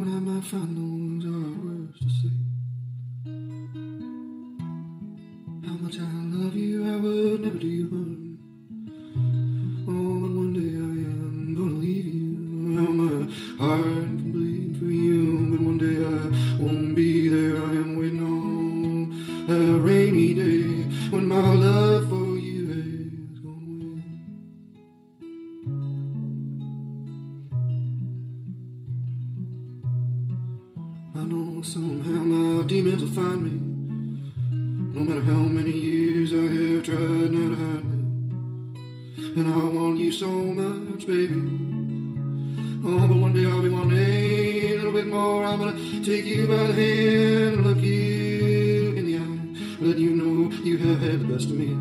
when I might find those hard words to say. How much I love you, I would never do you harm. Oh, but one day I am gonna leave you. Well, my heart can bleed for you, but one day I won't be there. I am waiting on a rainy day when my love for you has gone away. I know somehow my demons will find me, no matter how many years I have tried not to hide me. And I want you so much, baby. Oh, but one day I'll be wanting a little bit more. I'm gonna take you by the hand and look you in the eye, let you know you have had the best of me.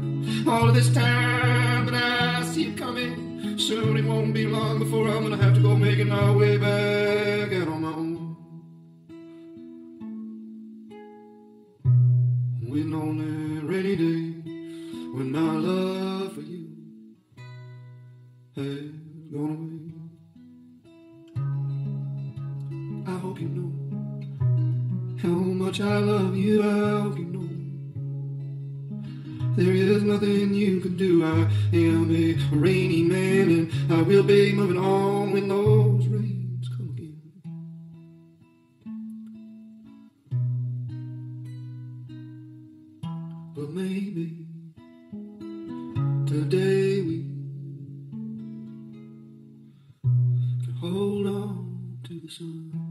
All of this time, but I see it coming. Soon it won't be long before I'm gonna have to go making my way back out on my own. Waiting on that rainy day when my love for you has gone away. I hope you know how much I love you. I hope you know there is nothing you can do. I am a rainy man, and I will be moving on when those rains come again. But maybe today we can hold on to the sun.